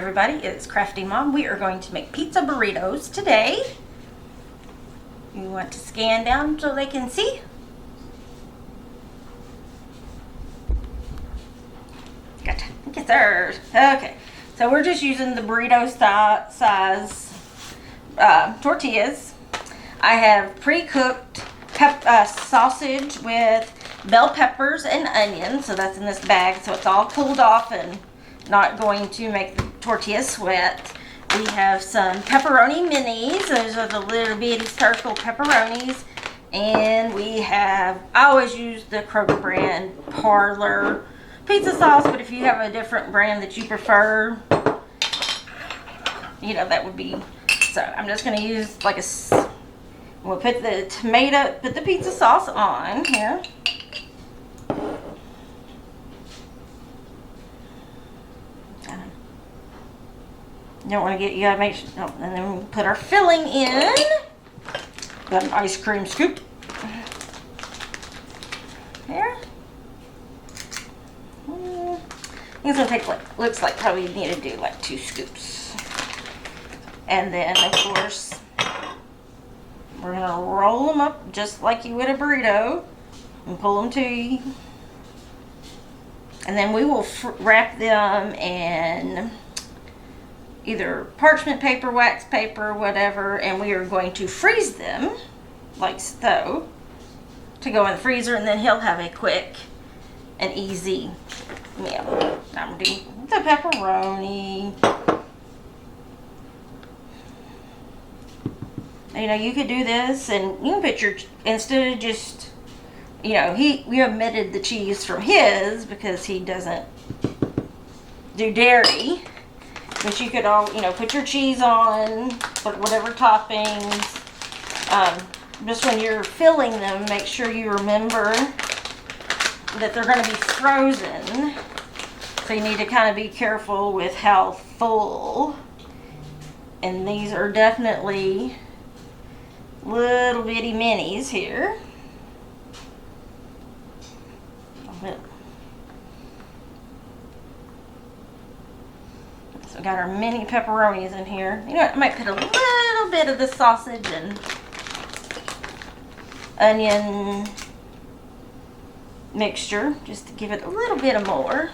everybody, it's Crafty Mom. We are going to make pizza burritos today. You want to scan down so they can see? Gotcha. Yes, sir. Okay, so we're just using the burrito size tortillas. I have pre-cooked sausage with bell peppers and onions, so that's in this bag, so it's all cooled off and not going to make the tortilla sweat. We have some pepperoni minis. Those are the little bitty circle pepperonis. And we have, I always use the Kroger brand Parlor pizza sauce, but if you have a different brand that you prefer, you know, that would be, so I'm just going to use like we'll put the pizza sauce on here. You don't want to you gotta make sure, and then we'll put our filling in. Got an ice cream scoop. There. It's gonna take looks like probably you need to do like 2 scoops. And then of course, we're gonna roll them up just like you would a burrito and pull them to you. And then we will wrap them in either parchment paper, wax paper, whatever, and we are going to freeze them like so to go in the freezer, and then he'll have a quick and easy meal. Now I'm doing the pepperoni. You know, you could do this and you can put instead of just, you know, we omitted the cheese from his because he doesn't do dairy. But you could all, you know, put your cheese on, put whatever toppings. Just when you're filling them, make sure you remember that they're going to be frozen. So you need to kind of be careful with how full. And these are definitely little bitty minis here. So we got our mini pepperonis in here. You know what, I might put a little bit of the sausage and onion mixture just to give it a little bit of more.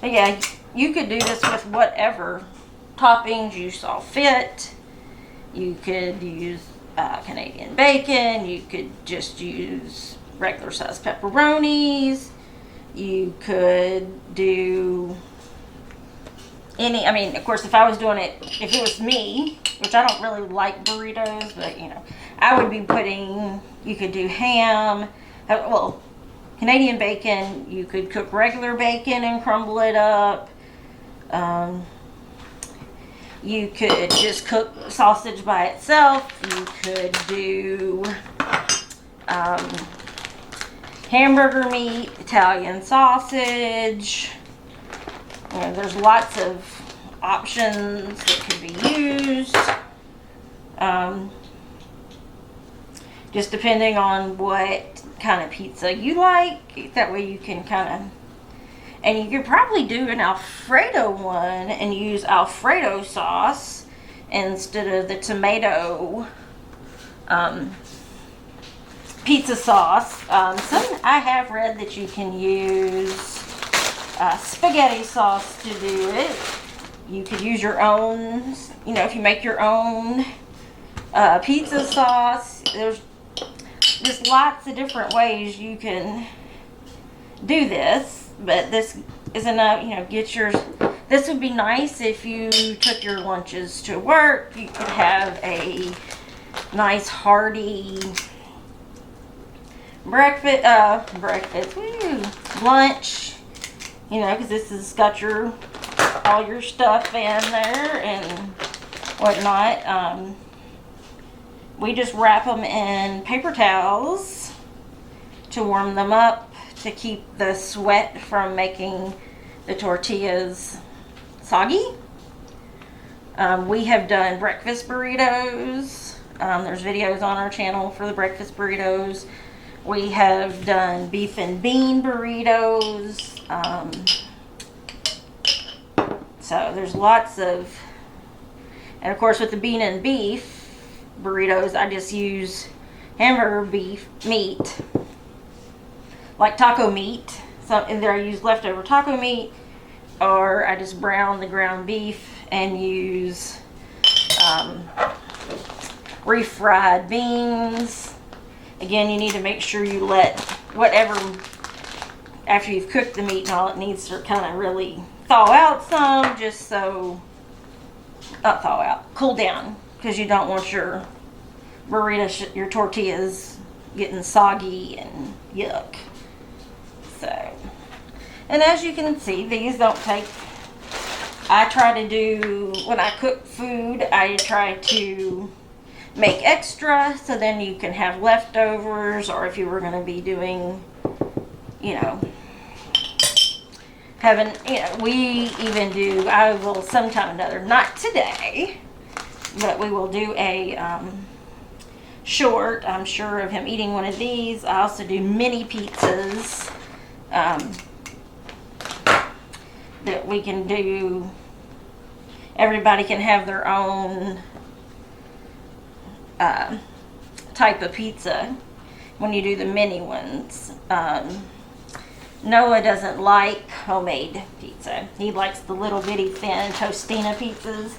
But yeah, you could do this with whatever toppings you saw fit. You could use Canadian bacon. You could just use regular size pepperonis. You could do I mean, of course, if I was doing it, if it was me, which I don't really like burritos, but, you know, I would be you could do ham, well, Canadian bacon, you could cook regular bacon and crumble it up. You could just cook sausage by itself. You could do hamburger meat, Italian sausage. You know, there's lots of options that could be used. Just depending on what kind of pizza you like. That way you can and you could probably do an Alfredo one and use Alfredo sauce instead of the tomato pizza sauce. I have read that you can use spaghetti sauce to do it. You could use your own, you know, if you make your own pizza sauce. There's just lots of different ways you can do this, but this is enough, you know, this would be nice if you took your lunches to work. You could have a nice hearty lunch. You know, because this has got all your stuff in there and whatnot. We just wrap them in paper towels to warm them up to keep the sweat from making the tortillas soggy. We have done breakfast burritos. There's videos on our channel for the breakfast burritos. We have done beef and bean burritos. So there's lots of, and of course with the bean and beef burritos, I just use hamburger beef meat, like taco meat. So either I use leftover taco meat, or I just brown the ground beef and use refried beans. Again, you need to make sure you let whatever, after you've cooked the meat and all, it needs to kind of really thaw out some, just so, not thaw out, cool down, because you don't want your burrito, your tortillas getting soggy and yuck. So, and as you can see, these don't take, I try to do, when I cook food, I try to make extra, so then you can have leftovers, or if you were going to be doing, you know, having, you know, we even do, I will sometime or another, not today, but we will do a short, I'm sure, of him eating one of these. I also do mini pizzas that we can do. Everybody can have their own type of pizza when you do the mini ones. Noah doesn't like homemade pizza. He likes the little bitty thin Tostina pizzas.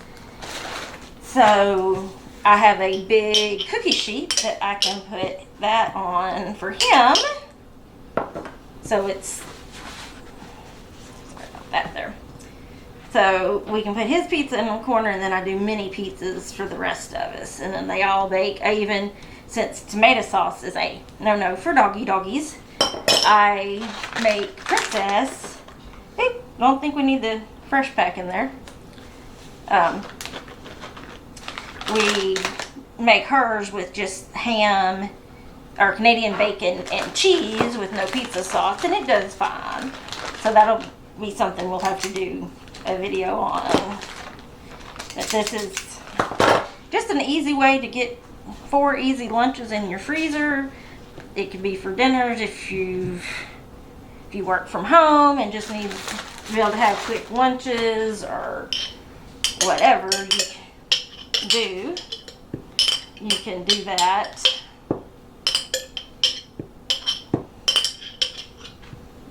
So I have a big cookie sheet that I can put that on for him. So it's, sorry about that there. So we can put his pizza in the corner, and then I do mini pizzas for the rest of us. And then they all bake. I even, since tomato sauce is a no-no for doggies, I make Princess. Hey, don't think we need the fresh pack in there. We make hers with just ham or Canadian bacon and cheese with no pizza sauce, and it does fine. So that'll be something we'll have to do a video on. That this is just an easy way to get 4 easy lunches in your freezer. It could be for dinners if you work from home and just need to be able to have quick lunches, or whatever you do. You can do that.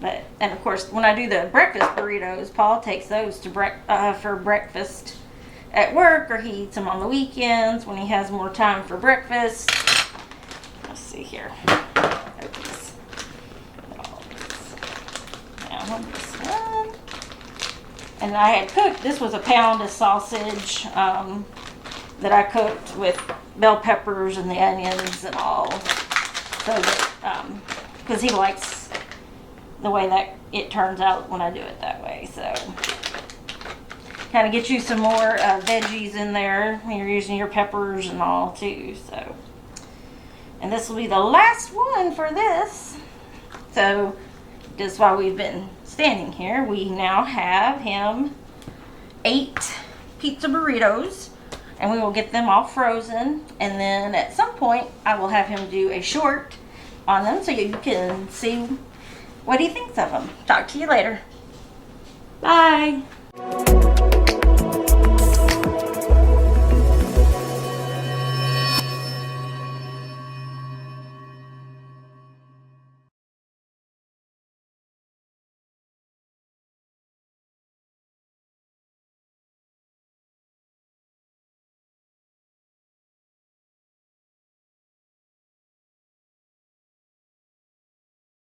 But, and of course, when I do the breakfast burritos, Paul takes those to for breakfast at work, or he eats them on the weekends when he has more time for breakfast. Let's see here. Open this. Now, this one. And I had cooked, this was a pound of sausage that I cooked with bell peppers and the onions and all. So that, because he likes the way that it turns out when I do it that way. So kind of get you some more veggies in there when you're using your peppers and all too. So, and this will be the last one for this. So just while we've been standing here, we now have him 8 pizza burritos, and we will get them all frozen, and then at some point I will have him do a short on them so you can see what he thinks of them. Talk to you later. Bye.